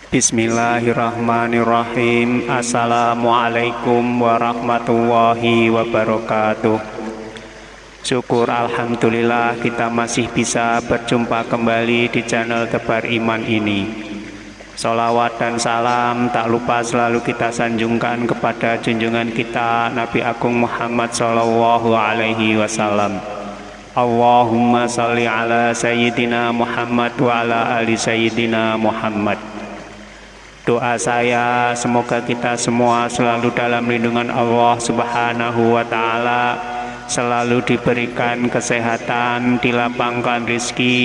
Bismillahirrahmanirrahim. Assalamualaikum warahmatullahi wabarakatuh. Syukur alhamdulillah kita masih bisa berjumpa kembali di channel Tebar Iman ini. Sholawat dan salam tak lupa selalu kita sanjungkan kepada junjungan kita Nabi Agung Muhammad Sallallahu Alaihi Wasallam. Allahumma salli ala Sayyidina Muhammad wa ala ali Sayyidina Muhammad. Doa saya semoga kita semua selalu dalam lindungan Allah Subhanahu wa Ta'ala, selalu diberikan kesehatan, dilapangkan rezeki,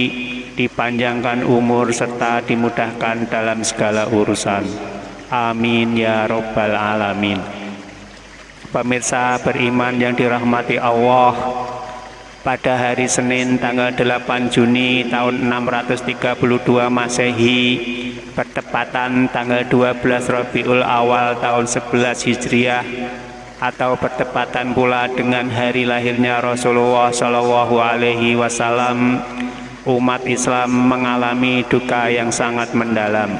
dipanjangkan umur, serta dimudahkan dalam segala urusan. Amin ya Rabbal Alamin. Pemirsa beriman yang dirahmati Allah, pada hari Senin tanggal 8 Juni tahun 632 Masehi, bertepatan tanggal 12 Rabiul Awal tahun 11 Hijriah, atau bertepatan pula dengan hari lahirnya Rasulullah Shallallahu Alaihi Wasallam, umat Islam mengalami duka yang sangat mendalam.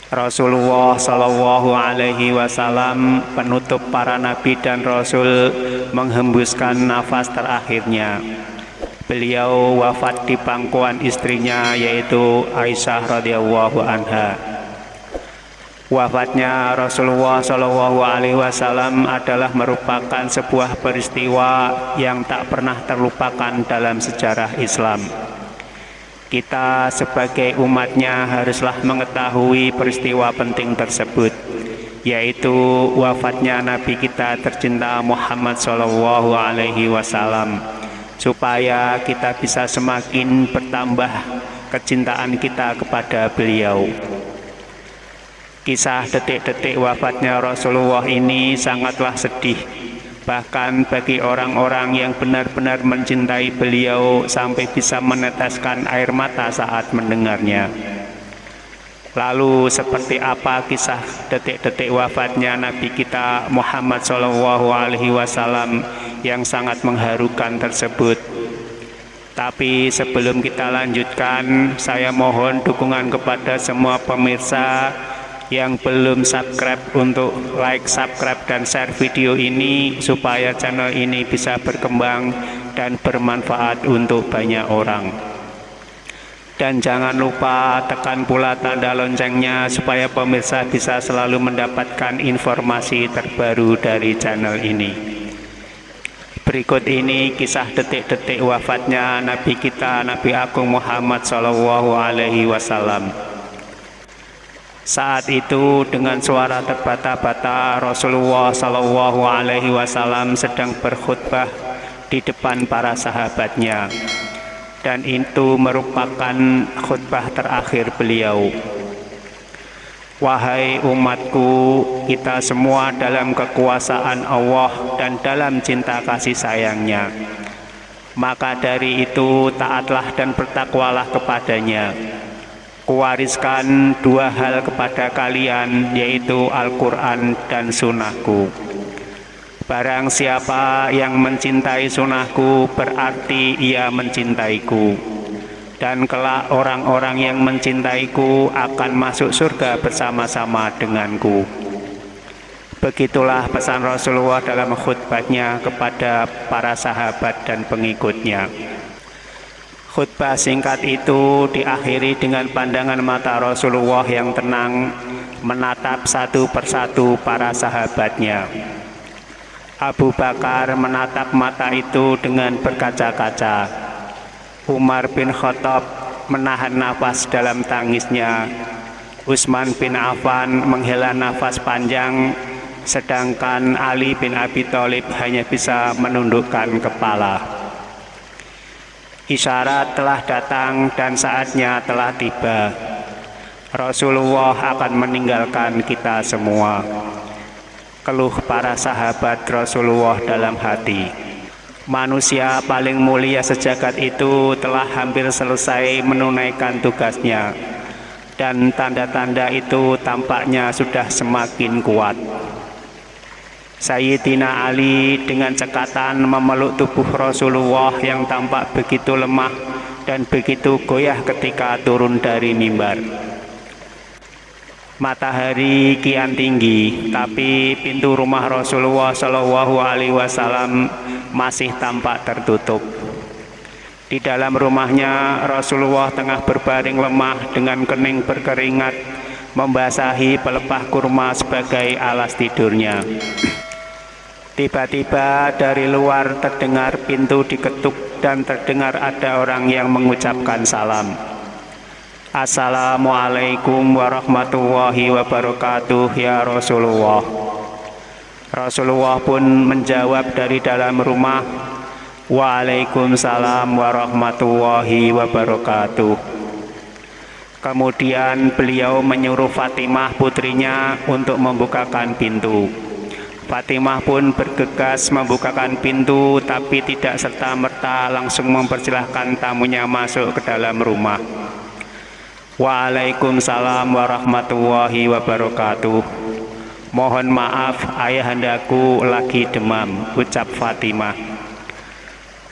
Rasulullah Shallallahu Alaihi Wasallam, penutup para nabi dan rasul, menghembuskan nafas terakhirnya. Beliau wafat di pangkuan istrinya, yaitu Aisyah radhiyallahu anha. Wafatnya Rasulullah Shallallahu Alaihi Wasallam adalah merupakan sebuah peristiwa yang tak pernah terlupakan dalam sejarah Islam. Kita sebagai umatnya haruslah mengetahui peristiwa penting tersebut, yaitu wafatnya Nabi kita tercinta Muhammad Shallallahu Alaihi Wasallam, supaya kita bisa semakin bertambah kecintaan kita kepada beliau. Kisah detik-detik wafatnya Rasulullah ini sangatlah sedih, bahkan bagi orang-orang yang benar-benar mencintai beliau sampai bisa meneteskan air mata saat mendengarnya. Lalu seperti apa kisah detik-detik wafatnya Nabi kita Muhammad Shallallahu Alaihi Wasallam yang sangat mengharukan tersebut? Tapi sebelum kita lanjutkan, saya mohon dukungan kepada semua pemirsa yang belum subscribe untuk like, subscribe, dan share video ini supaya channel ini bisa berkembang dan bermanfaat untuk banyak orang. Dan jangan lupa tekan pula tanda loncengnya supaya pemirsa bisa selalu mendapatkan informasi terbaru dari channel ini. Berikut ini kisah detik-detik wafatnya Nabi kita Nabi Agung Muhammad Sallallahu Alaihi Wasallam. Saat itu dengan suara terbata-bata Rasulullah Shallallahu Alaihi Wasallam sedang berkhutbah di depan para sahabatnya, dan itu merupakan khutbah terakhir beliau. Wahai umatku, kita semua dalam kekuasaan Allah dan dalam cinta kasih sayangnya. Maka dari itu taatlah dan bertakwalah kepadanya. Kuwariskan dua hal kepada kalian, yaitu Al-Quran dan sunnahku. Barang siapa yang mencintai sunnahku, berarti ia mencintaiku. Dan kelak orang-orang yang mencintaiku akan masuk surga bersama-sama denganku. Begitulah pesan Rasulullah dalam khutbahnya kepada para sahabat dan pengikutnya. Khutbah singkat itu diakhiri dengan pandangan mata Rasulullah yang tenang menatap satu persatu para sahabatnya. Abu Bakar menatap mata itu dengan berkaca-kaca. Umar bin Khattab menahan nafas dalam tangisnya. Utsman bin Affan menghela nafas panjang, sedangkan Ali bin Abi Thalib hanya bisa menundukkan kepala. Isyarat telah datang dan saatnya telah tiba. Rasulullah akan meninggalkan kita semua. Keluh para sahabat Rasulullah dalam hati. Manusia paling mulia sejagat itu telah hampir selesai menunaikan tugasnya, dan tanda-tanda itu tampaknya sudah semakin kuat. Sayyidina Ali dengan cekatan memeluk tubuh Rasulullah yang tampak begitu lemah dan begitu goyah ketika turun dari mimbar. Matahari kian tinggi, tapi pintu rumah Rasulullah Shallallahu Alaihi Wasallam masih tampak tertutup. Di dalam rumahnya Rasulullah tengah berbaring lemah dengan kening berkeringat, membasahi pelepah kurma sebagai alas tidurnya. Tiba-tiba dari luar terdengar pintu diketuk dan terdengar ada orang yang mengucapkan salam. Assalamualaikum warahmatullahi wabarakatuh ya Rasulullah. Rasulullah pun menjawab dari dalam rumah, Waalaikumsalam warahmatullahi wabarakatuh. Kemudian beliau menyuruh Fatimah putrinya untuk membukakan pintu. Fatimah pun bergegas membukakan pintu, tapi tidak serta-merta langsung mempersilahkan tamunya masuk ke dalam rumah. Waalaikumsalam warahmatullahi wabarakatuh. Mohon maaf ayahandaku lagi demam, ucap Fatimah.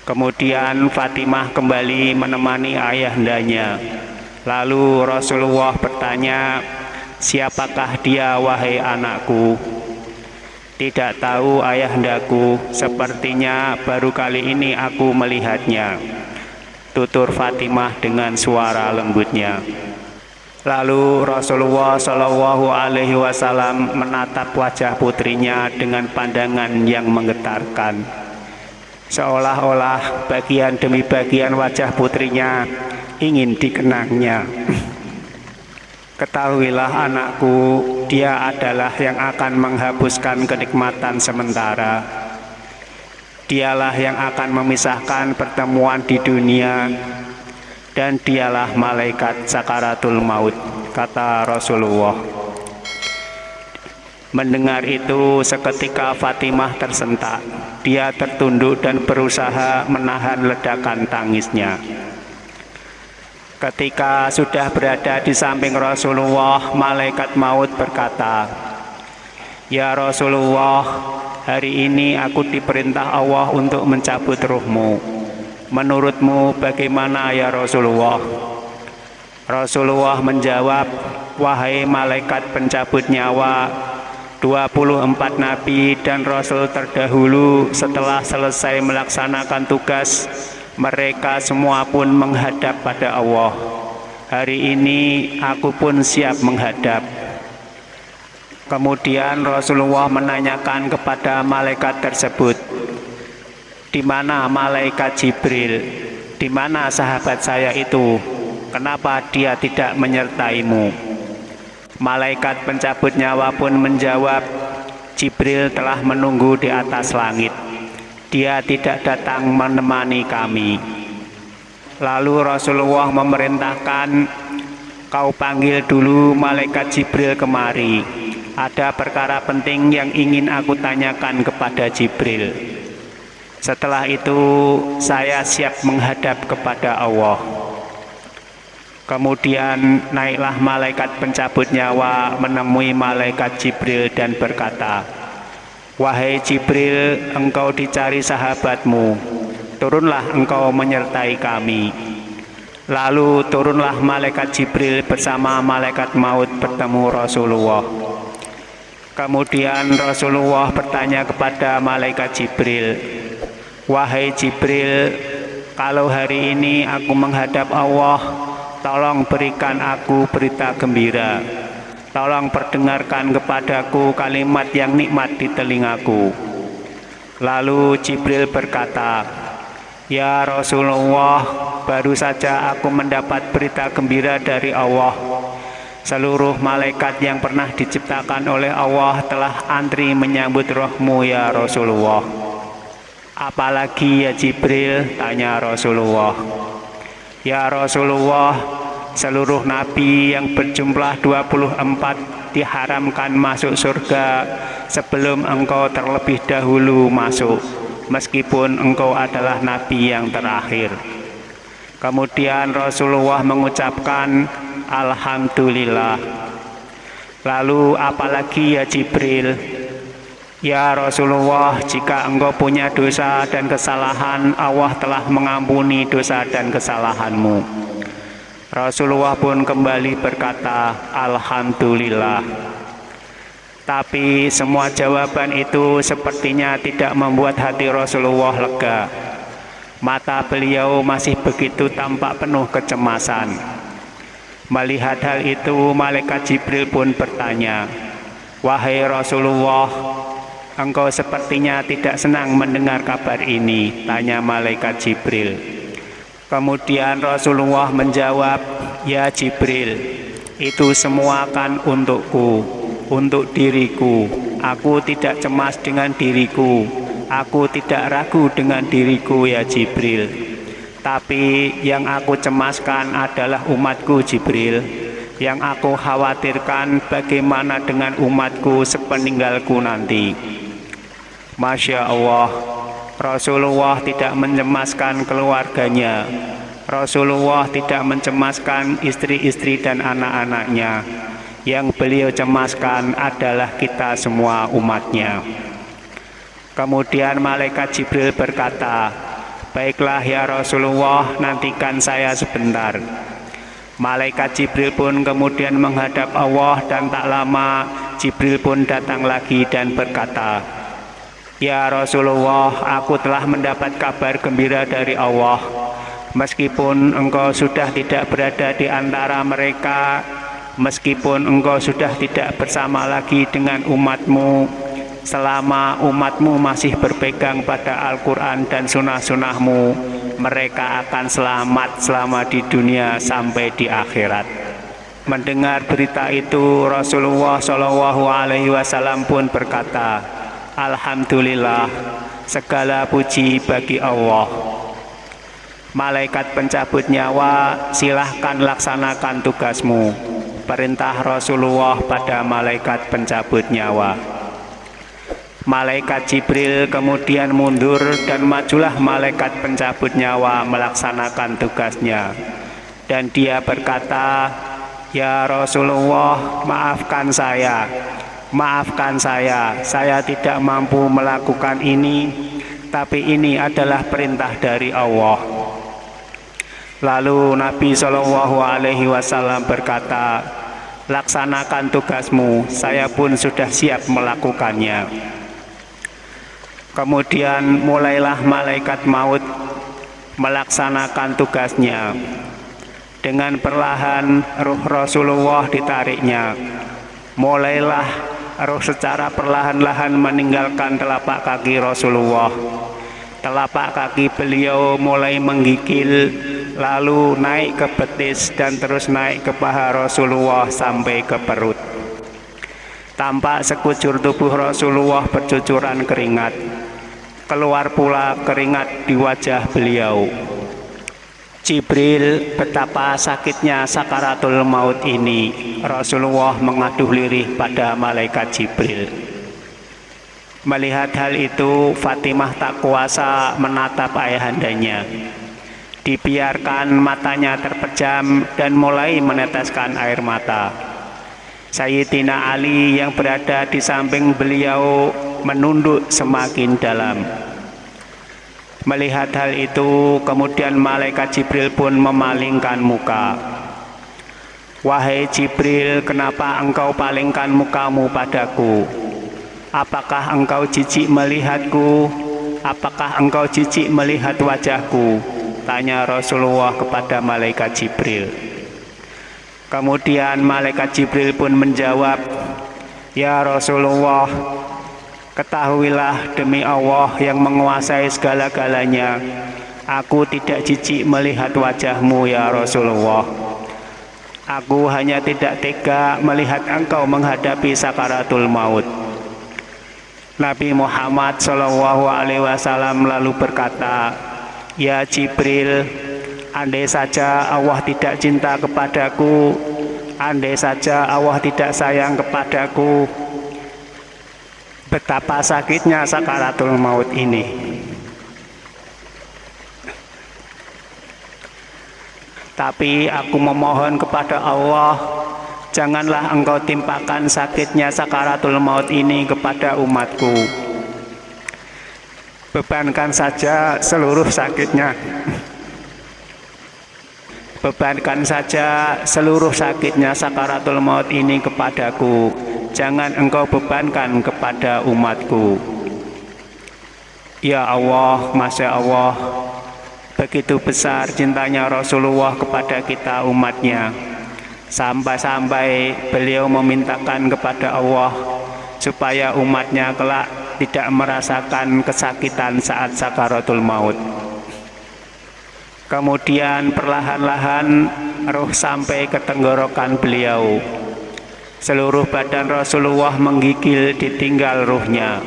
Kemudian Fatimah kembali menemani ayahandanya. Lalu Rasulullah bertanya, siapakah dia wahai anakku? Tidak tahu ayahandaku, sepertinya baru kali ini aku melihatnya, tutur Fatimah dengan suara lembutnya. Lalu Rasulullah Shallallahu Alaihi Wasallam menatap wajah putrinya dengan pandangan yang menggetarkan, seolah-olah bagian demi bagian wajah putrinya ingin dikenangnya. Ketahuilah anakku, dia adalah yang akan menghapuskan kenikmatan sementara. Dialah yang akan memisahkan pertemuan di dunia, dan dialah malaikat sakaratul maut, kata Rasulullah. Mendengar itu seketika Fatimah tersentak. Dia tertunduk dan berusaha menahan ledakan tangisnya. Ketika sudah berada di samping Rasulullah, malaikat maut berkata, Ya Rasulullah, hari ini aku diperintah Allah untuk mencabut ruhmu. Menurutmu bagaimana ya Rasulullah? Rasulullah menjawab, wahai malaikat pencabut nyawa, 24 nabi dan rasul terdahulu setelah selesai melaksanakan tugas, mereka semua pun menghadap pada Allah. Hari ini aku pun siap menghadap. Kemudian Rasulullah menanyakan kepada malaikat tersebut, di mana malaikat Jibril? Di mana sahabat saya itu? Kenapa dia tidak menyertaimu? Malaikat pencabut nyawa pun menjawab, Jibril telah menunggu di atas langit. Dia tidak datang menemani kami. Lalu Rasulullah memerintahkan, kau panggil dulu malaikat Jibril kemari. Ada perkara penting yang ingin aku tanyakan kepada Jibril. Setelah itu saya siap menghadap kepada Allah. Kemudian naiklah malaikat pencabut nyawa menemui malaikat Jibril dan berkata, wahai Jibril, engkau dicari sahabatmu, turunlah engkau menyertai kami. Lalu turunlah malaikat Jibril bersama malaikat maut bertemu Rasulullah. Kemudian Rasulullah bertanya kepada malaikat Jibril, wahai Jibril, kalau hari ini aku menghadap Allah, tolong berikan aku berita gembira. Tolong perdengarkan kepadaku kalimat yang nikmat di telingaku. Lalu Jibril berkata, ya Rasulullah, baru saja aku mendapat berita gembira dari Allah. Seluruh malaikat yang pernah diciptakan oleh Allah telah antri menyambut rohmu ya Rasulullah. Apalagi ya Jibril, tanya Rasulullah. Ya Rasulullah, seluruh nabi yang berjumlah 24 diharamkan masuk surga sebelum engkau terlebih dahulu masuk, meskipun engkau adalah nabi yang terakhir. Kemudian Rasulullah mengucapkan Alhamdulillah. Lalu apalagi ya Jibril? Ya Rasulullah, jika engkau punya dosa dan kesalahan, Allah telah mengampuni dosa dan kesalahanmu. Rasulullah pun kembali berkata, "Alhamdulillah." Tapi semua jawaban itu sepertinya tidak membuat hati Rasulullah lega. Mata beliau masih begitu tampak penuh kecemasan. Melihat hal itu, malaikat Jibril pun bertanya, "Wahai Rasulullah, engkau sepertinya tidak senang mendengar kabar ini," tanya malaikat Jibril. Kemudian Rasulullah menjawab, "Ya Jibril, itu semua kan untukku, untuk diriku. Aku tidak cemas dengan diriku. Aku tidak ragu dengan diriku, ya Jibril. Tapi yang aku cemaskan adalah umatku, Jibril. Yang aku khawatirkan bagaimana dengan umatku sepeninggalku nanti." Masya Allah, Rasulullah tidak mencemaskan keluarganya. Rasulullah tidak mencemaskan istri-istri dan anak-anaknya. Yang beliau cemaskan adalah kita semua umatnya. Kemudian malaikat Jibril berkata, "Baiklah ya Rasulullah, nantikan saya sebentar." Malaikat Jibril pun kemudian menghadap Allah dan tak lama Jibril pun datang lagi dan berkata, "Ya Rasulullah, aku telah mendapat kabar gembira dari Allah. Meskipun engkau sudah tidak berada di antara mereka, meskipun engkau sudah tidak bersama lagi dengan umatmu, selama umatmu masih berpegang pada Al-Quran dan sunnah-sunnahmu, mereka akan selamat selama di dunia sampai di akhirat." Mendengar berita itu, Rasulullah SAW pun berkata, "Alhamdulillah, segala puji bagi Allah." Malaikat pencabut nyawa, silahkan laksanakan tugasmu, perintah Rasulullah pada malaikat pencabut nyawa. Malaikat Jibril kemudian mundur dan majulah malaikat pencabut nyawa melaksanakan tugasnya. Dan dia berkata, "Ya Rasulullah, maafkan saya tidak mampu melakukan ini, tapi ini adalah perintah dari Allah." Lalu Nabi SAW berkata, "Laksanakan tugasmu, saya pun sudah siap melakukannya." Kemudian mulailah malaikat maut melaksanakan tugasnya. Dengan perlahan ruh Rasulullah ditariknya. Mulailah ruh secara perlahan-lahan meninggalkan telapak kaki Rasulullah. Telapak kaki beliau mulai menggigil, lalu naik ke betis dan terus naik ke paha Rasulullah sampai ke perut. Tampak sekujur tubuh Rasulullah bercucuran keringat. Keluar pula keringat di wajah beliau. Jibril, betapa sakitnya sakaratul maut ini. Rasulullah mengaduh lirih pada malaikat Jibril. Melihat hal itu, Fatimah tak kuasa menatap ayahandanya. Dibiarkan matanya terpejam dan mulai meneteskan air mata. Sayyidina Ali yang berada di samping beliau menunduk semakin dalam. Melihat hal itu, kemudian malaikat Jibril pun memalingkan muka. "Wahai Jibril, kenapa engkau palingkan mukamu padaku? Apakah engkau jijik melihatku? Apakah engkau jijik melihat wajahku?" tanya Rasulullah kepada malaikat Jibril. Kemudian malaikat Jibril pun menjawab, "Ya Rasulullah, ketahuilah demi Allah yang menguasai segala-galanya, aku tidak jijik melihat wajahmu ya Rasulullah. Aku hanya tidak tega melihat engkau menghadapi sakaratul maut." Nabi Muhammad SAW lalu berkata, "Ya Jibril, andai saja Allah tidak cinta kepadaku, andai saja Allah tidak sayang kepadaku, betapa sakitnya sakaratul maut ini. Tapi aku memohon kepada Allah, janganlah engkau timpakan sakitnya sakaratul maut ini kepada umatku. Bebankan saja seluruh sakitnya Bebankan saja seluruh sakitnya sakaratul maut ini kepadaku. Jangan engkau bebankan kepada umatku. Ya Allah, Masya Allah, begitu besar cintanya Rasulullah kepada kita umatnya. Sampai-sampai beliau memintakan kepada Allah supaya umatnya kelak tidak merasakan kesakitan saat sakaratul maut. Kemudian perlahan-lahan roh sampai ke tenggorokan beliau. Seluruh badan Rasulullah menggigil ditinggal ruhnya.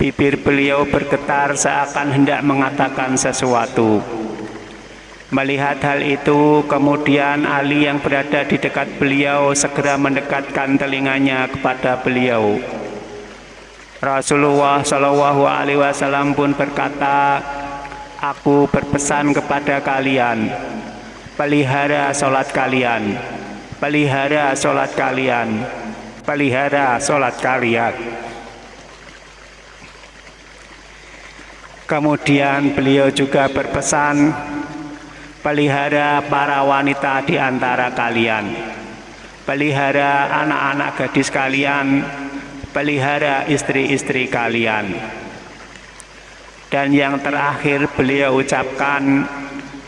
Bibir beliau bergetar seakan hendak mengatakan sesuatu. Melihat hal itu, kemudian Ali yang berada di dekat beliau segera mendekatkan telinganya kepada beliau. Rasulullah Shallallahu Alaihi Wasallam pun berkata, aku berpesan kepada kalian, pelihara sholat kalian, pelihara sholat kalian, pelihara sholat kalian. Kemudian beliau juga berpesan, pelihara para wanita di antara kalian, pelihara anak-anak gadis kalian, pelihara istri-istri kalian. Dan yang terakhir beliau ucapkan,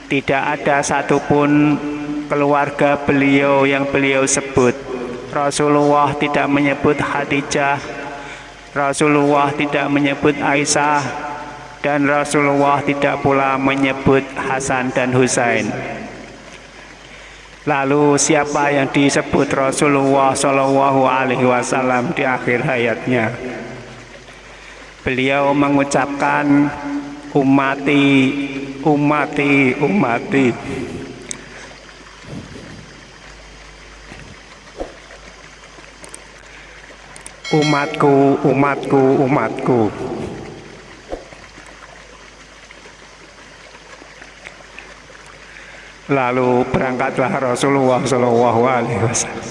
tidak ada satupun keluarga beliau yang beliau sebut. Rasulullah tidak menyebut Khadijah, Rasulullah tidak menyebut Aisyah, dan Rasulullah tidak pula menyebut Hasan dan Husain. Lalu siapa yang disebut Rasulullah Shallallahu Alaihi Wasallam di akhir hayatnya? Beliau mengucapkan, umati, umati, umati. Umatku, umatku, umatku. Lalu berangkatlah Rasulullah Shallallahu Alaihi Wasallam.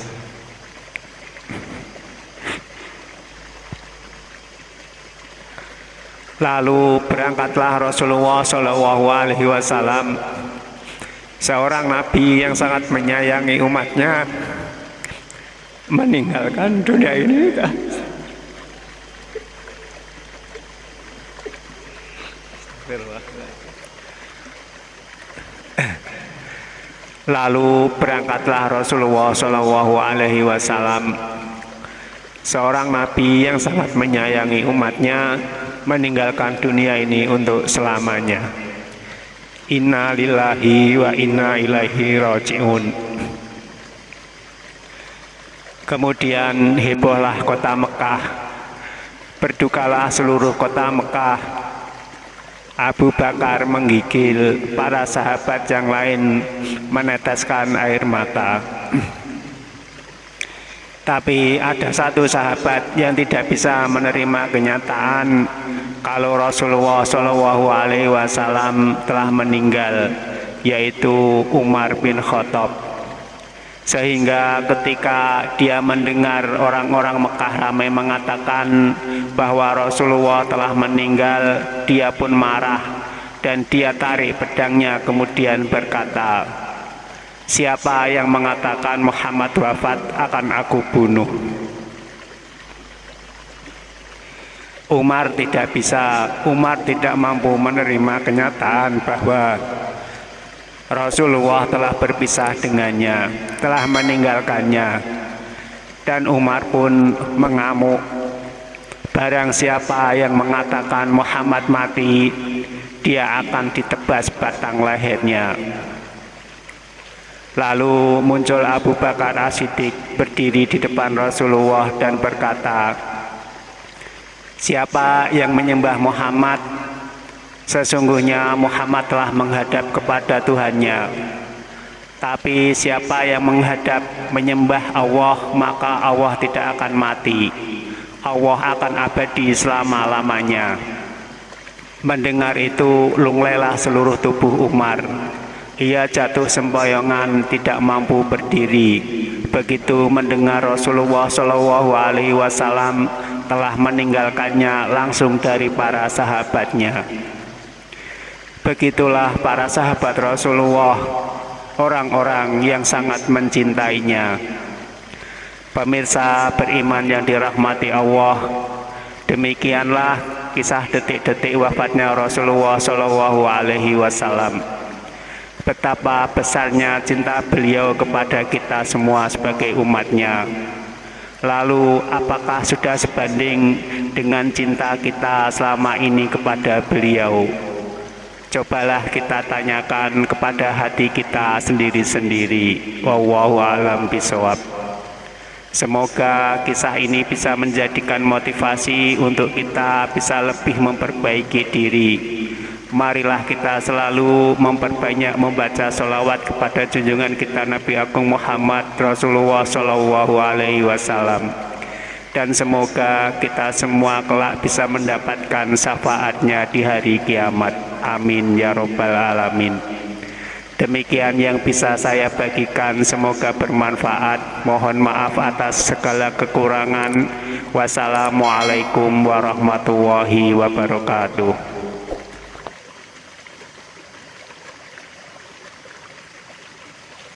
Lalu berangkatlah Rasulullah Shallallahu Alaihi Wasallam, seorang nabi yang sangat menyayangi umatnya, meninggalkan dunia ini. Lalu berangkatlah Rasulullah Shallallahu Alaihi Wasallam, seorang nabi yang sangat menyayangi umatnya, meninggalkan dunia ini untuk selamanya. Inna lillahi wa inna ilaihi raji'un. Kemudian hebohlah kota Mekah, berdukalah seluruh kota Mekah. Abu Bakar menggigil, para sahabat yang lain meneteskan air mata. Tapi ada satu sahabat yang tidak bisa menerima kenyataan kalau Rasulullah Shallallahu Alaihi Wasallam telah meninggal, yaitu Umar bin Khattab. Sehingga ketika dia mendengar orang-orang Mekah ramai mengatakan bahwa Rasulullah telah meninggal, dia pun marah dan dia tarik pedangnya kemudian berkata, siapa yang mengatakan Muhammad wafat akan aku bunuh. Umar tidak mampu menerima kenyataan bahwa Rasulullah telah berpisah dengannya, telah meninggalkannya. Dan Umar pun mengamuk, barang siapa yang mengatakan Muhammad mati, dia akan ditebas batang lehernya. Lalu muncul Abu Bakar As-Siddiq berdiri di depan Rasulullah dan berkata, siapa yang menyembah Muhammad, sesungguhnya Muhammad telah menghadap kepada Tuhannya. Tapi siapa yang menghadap menyembah Allah, maka Allah tidak akan mati. Allah akan abadi selama-lamanya. Mendengar itu, lunglelah seluruh tubuh Umar. Ia jatuh sempoyongan, tidak mampu berdiri. Begitu mendengar Rasulullah Shallallahu Alaihi Wasallam telah meninggalkannya langsung dari para sahabatnya. Begitulah para sahabat Rasulullah orang-orang yang sangat mencintainya. Pemirsa beriman yang dirahmati Allah, demikianlah kisah detik-detik wafatnya Rasulullah Shallallahu Alaihi Wasallam. Betapa besarnya cinta beliau kepada kita semua sebagai umatnya. Lalu apakah sudah sebanding dengan cinta kita selama ini kepada beliau? Cobalah kita tanyakan kepada hati kita sendiri-sendiri. Wallahu a'lam bishawab. Semoga kisah ini bisa menjadikan motivasi untuk kita bisa lebih memperbaiki diri. Marilah kita selalu memperbanyak membaca sholawat kepada junjungan kita Nabi Agung Muhammad Rasulullah Shallallahu Alaihi Wasallam. Dan semoga kita semua kelak bisa mendapatkan syafaatnya di hari kiamat. Amin ya robbal alamin. Demikian yang bisa saya bagikan, semoga bermanfaat. Mohon maaf atas segala kekurangan. Wassalamualaikum warahmatullahi wabarakatuh.